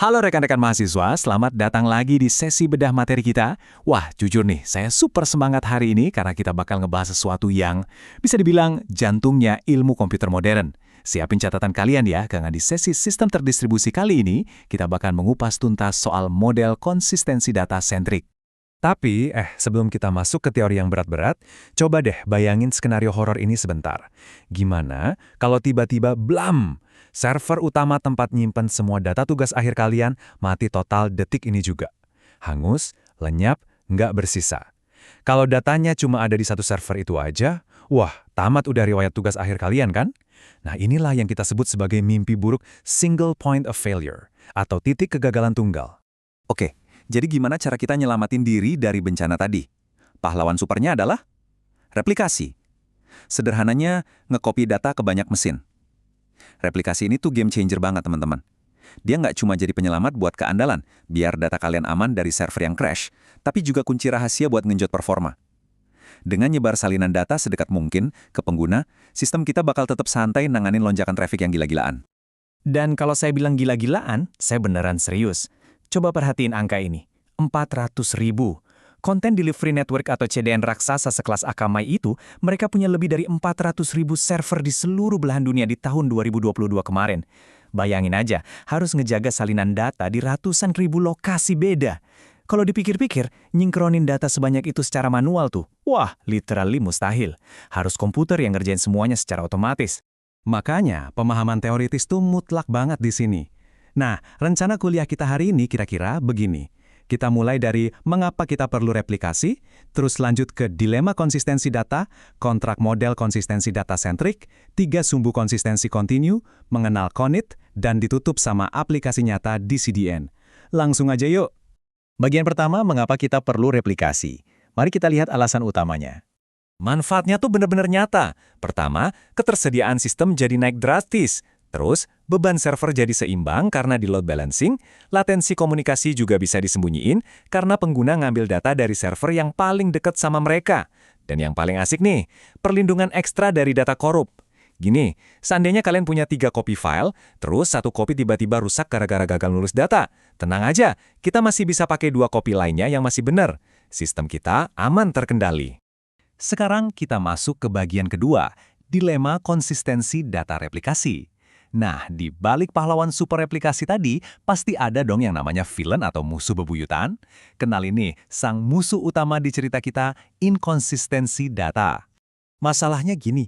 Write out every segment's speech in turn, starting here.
Halo rekan-rekan mahasiswa, selamat datang lagi di sesi bedah materi kita. Wah, jujur nih, saya super semangat hari ini karena kita bakal ngebahas sesuatu yang bisa dibilang jantungnya ilmu komputer modern. Siapin catatan kalian ya, karena di sesi sistem terdistribusi kali ini, kita bakal mengupas tuntas soal model konsistensi data sentrik. Tapi, sebelum kita masuk ke teori yang berat-berat, coba deh bayangin skenario horor ini sebentar. Gimana kalau tiba-tiba blam, server utama tempat nyimpen semua data tugas akhir kalian mati total detik ini juga. Hangus, lenyap, nggak bersisa. Kalau datanya cuma ada di satu server itu aja, wah, tamat udah riwayat tugas akhir kalian kan? Nah, inilah yang kita sebut sebagai mimpi buruk single point of failure, atau titik kegagalan tunggal. Oke, jadi gimana cara kita nyelamatin diri dari bencana tadi? Pahlawan supernya adalah replikasi. Sederhananya, nge-copy data ke banyak mesin. Replikasi ini tuh game changer banget, teman-teman. Dia nggak cuma jadi penyelamat buat keandalan, biar data kalian aman dari server yang crash, tapi juga kunci rahasia buat ngenjot performa. Dengan nyebar salinan data sedekat mungkin ke pengguna, sistem kita bakal tetap santai nanganin lonjakan traffic yang gila-gilaan. Dan kalau saya bilang gila-gilaan, saya beneran serius. Coba perhatiin angka ini, 400.000. Content Delivery Network atau CDN raksasa sekelas Akamai itu, mereka punya lebih dari 400.000 server di seluruh belahan dunia di tahun 2022 kemarin. Bayangin aja, harus ngejaga salinan data di ratusan ribu lokasi beda. Kalau dipikir-pikir, nyingkronin data sebanyak itu secara manual tuh, wah, literally mustahil. Harus komputer yang ngerjain semuanya secara otomatis. Makanya, pemahaman teoritis tuh mutlak banget di sini. Nah, rencana kuliah kita hari ini kira-kira begini. Kita mulai dari mengapa kita perlu replikasi, terus lanjut ke dilema konsistensi data, kontrak model konsistensi data sentrik, 3 sumbu konsistensi kontinu, mengenal CONIT, dan ditutup sama aplikasi nyata di CDN. Langsung aja yuk. Bagian pertama, mengapa kita perlu replikasi. Mari kita lihat alasan utamanya. Manfaatnya tuh bener-bener nyata. Pertama, ketersediaan sistem jadi naik drastis. Terus, beban server jadi seimbang karena di load balancing, latensi komunikasi juga bisa disembunyiin karena pengguna ngambil data dari server yang paling dekat sama mereka. Dan yang paling asik nih, perlindungan ekstra dari data korup. Gini, seandainya kalian punya 3 copy file, terus 1 copy tiba-tiba rusak gara-gara gagal nulis data. Tenang aja, kita masih bisa pakai 2 copy lainnya yang masih benar. Sistem kita aman terkendali. Sekarang kita masuk ke bagian kedua, dilema konsistensi data replikasi. Nah, di balik pahlawan super replikasi tadi, pasti ada dong yang namanya villain atau musuh bebuyutan. Kenal ini, sang musuh utama di cerita kita, inkonsistensi data. Masalahnya gini,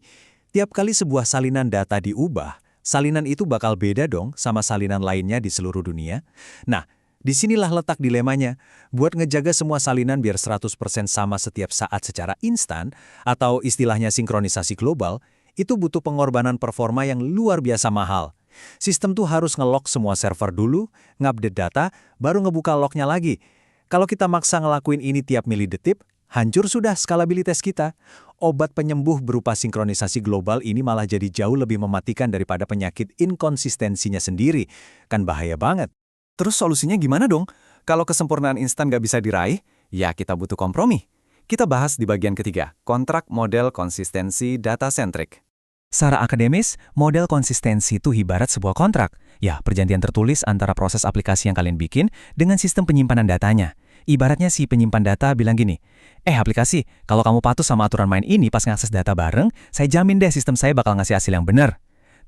tiap kali sebuah salinan data diubah, salinan itu bakal beda dong sama salinan lainnya di seluruh dunia. Nah, disinilah letak dilemanya. Buat ngejaga semua salinan biar 100% sama setiap saat secara instan, atau istilahnya sinkronisasi global, itu butuh pengorbanan performa yang luar biasa mahal. Sistem tuh harus nge-lock semua server dulu, ngupdate data, baru ngebuka locknya lagi. Kalau kita maksa ngelakuin ini tiap milidetik, hancur sudah skalabilitas kita. Obat penyembuh berupa sinkronisasi global ini malah jadi jauh lebih mematikan daripada penyakit inkonsistensinya sendiri. Kan bahaya banget. Terus solusinya gimana dong? Kalau kesempurnaan instan nggak bisa diraih, ya kita butuh kompromi. Kita bahas di bagian ketiga, kontrak model konsistensi data sentrik. Secara akademis, model konsistensi itu ibarat sebuah kontrak. Ya, perjanjian tertulis antara proses aplikasi yang kalian bikin dengan sistem penyimpanan datanya. Ibaratnya si penyimpan data bilang gini, aplikasi, kalau kamu patuh sama aturan main ini pas ngakses data bareng, saya jamin deh sistem saya bakal ngasih hasil yang benar.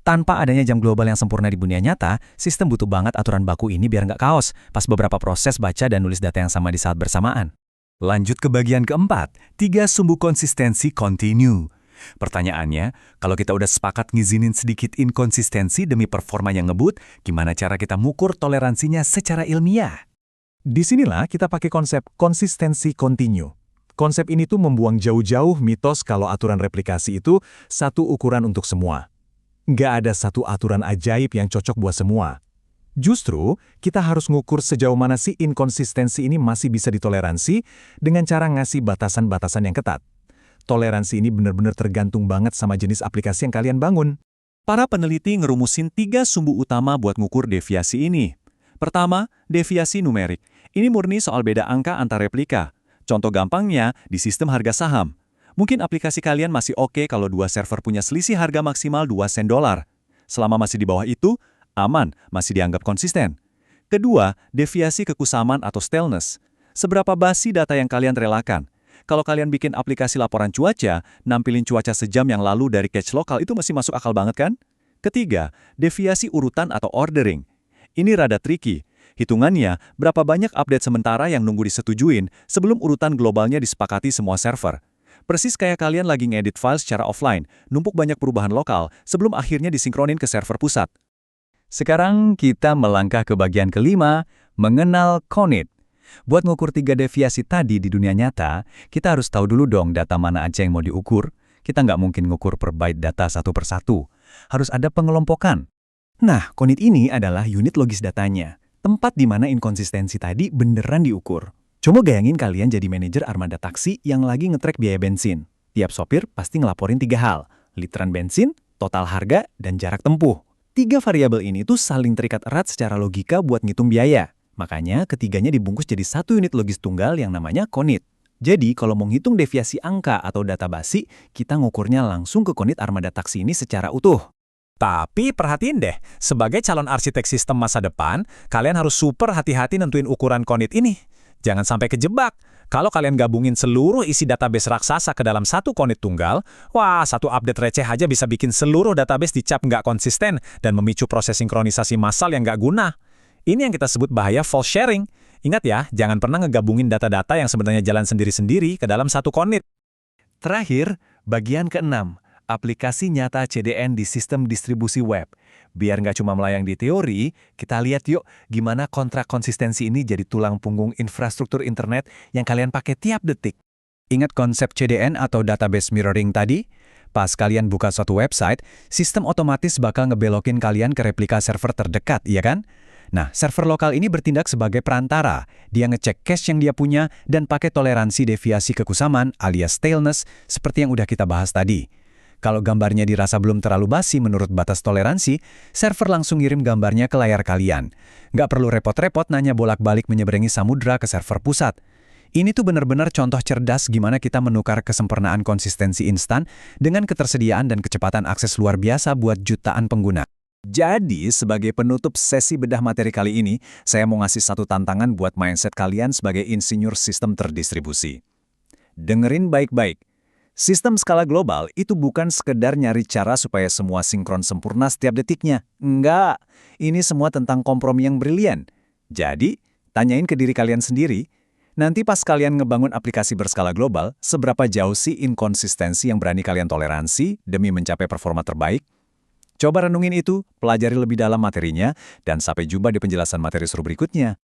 Tanpa adanya jam global yang sempurna di dunia nyata, sistem butuh banget aturan baku ini biar nggak kaos pas beberapa proses baca dan nulis data yang sama di saat bersamaan. Lanjut ke bagian keempat, 3 sumbu konsistensi kontinu. Pertanyaannya, kalau kita udah sepakat ngizinin sedikit inkonsistensi demi performa yang ngebut, gimana cara kita ngukur toleransinya secara ilmiah? Disinilah kita pakai konsep konsistensi kontinu. Konsep ini tuh membuang jauh-jauh mitos kalau aturan replikasi itu satu ukuran untuk semua. Nggak ada satu aturan ajaib yang cocok buat semua. Justru, kita harus ngukur sejauh mana sih inkonsistensi ini masih bisa ditoleransi dengan cara ngasih batasan-batasan yang ketat. Toleransi ini benar-benar tergantung banget sama jenis aplikasi yang kalian bangun. Para peneliti ngerumusin 3 sumbu utama buat ngukur deviasi ini. Pertama, deviasi numerik. Ini murni soal beda angka antar replika. Contoh gampangnya, di sistem harga saham. Mungkin aplikasi kalian masih oke kalau 2 server punya selisih harga maksimal 2 sen dolar. Selama masih di bawah itu, aman, masih dianggap konsisten. Kedua, deviasi kekusaman atau staleness. Seberapa basi data yang kalian relakan? Kalau kalian bikin aplikasi laporan cuaca, nampilin cuaca sejam yang lalu dari cache lokal itu masih masuk akal banget kan? Ketiga, deviasi urutan atau ordering. Ini rada tricky. Hitungannya, berapa banyak update sementara yang nunggu disetujuin sebelum urutan globalnya disepakati semua server. Persis kayak kalian lagi ngedit file secara offline, numpuk banyak perubahan lokal sebelum akhirnya disinkronin ke server pusat. Sekarang kita melangkah ke bagian kelima, mengenal Conit. Buat ngukur 3 deviasi tadi di dunia nyata, kita harus tahu dulu dong data mana aja yang mau diukur. Kita nggak mungkin ngukur per byte data satu per satu. Harus ada pengelompokan. Nah, Conit ini adalah unit logis datanya. Tempat di mana inkonsistensi tadi beneran diukur. Coba bayangin kalian jadi manajer armada taksi yang lagi nge-track biaya bensin. Tiap sopir pasti ngelaporin 3 hal. Literan bensin, total harga, dan jarak tempuh. 3 variabel ini tuh saling terikat erat secara logika buat ngitung biaya. Makanya ketiganya dibungkus jadi satu unit logis tunggal yang namanya Conit. Jadi kalau mau ngitung deviasi angka atau data basi, kita ngukurnya langsung ke Conit armada taksi ini secara utuh. Tapi perhatiin deh, sebagai calon arsitek sistem masa depan, kalian harus super hati-hati nentuin ukuran Conit ini. Jangan sampai kejebak. Kalau kalian gabungin seluruh isi database raksasa ke dalam satu Conit tunggal, wah, satu update receh aja bisa bikin seluruh database dicap nggak konsisten dan memicu proses sinkronisasi massal yang nggak guna. Ini yang kita sebut bahaya false sharing. Ingat ya, jangan pernah ngegabungin data-data yang sebenarnya jalan sendiri-sendiri ke dalam satu Conit. Terakhir, bagian keenam, aplikasi nyata CDN di sistem distribusi web. Biar nggak cuma melayang di teori, kita lihat yuk gimana kontrak konsistensi ini jadi tulang punggung infrastruktur internet yang kalian pakai tiap detik. Ingat konsep CDN atau database mirroring tadi? Pas kalian buka suatu website, sistem otomatis bakal ngebelokin kalian ke replika server terdekat, iya kan? Nah, server lokal ini bertindak sebagai perantara. Dia ngecek cache yang dia punya dan pakai toleransi deviasi kekusaman alias staleness seperti yang udah kita bahas tadi. Kalau gambarnya dirasa belum terlalu basi menurut batas toleransi, server langsung ngirim gambarnya ke layar kalian. Nggak perlu repot-repot nanya bolak-balik menyeberangi samudra ke server pusat. Ini tuh benar-benar contoh cerdas gimana kita menukar kesempurnaan konsistensi instan dengan ketersediaan dan kecepatan akses luar biasa buat jutaan pengguna. Jadi, sebagai penutup sesi bedah materi kali ini, saya mau ngasih satu tantangan buat mindset kalian sebagai insinyur sistem terdistribusi. Dengerin baik-baik. Sistem skala global itu bukan sekedar nyari cara supaya semua sinkron sempurna setiap detiknya. Enggak, ini semua tentang kompromi yang brilian. Jadi, tanyain ke diri kalian sendiri, nanti pas kalian ngebangun aplikasi berskala global, seberapa jauh sih inkonsistensi yang berani kalian toleransi demi mencapai performa terbaik? Coba renungin itu, pelajari lebih dalam materinya, dan sampai jumpa di penjelasan materi seru berikutnya.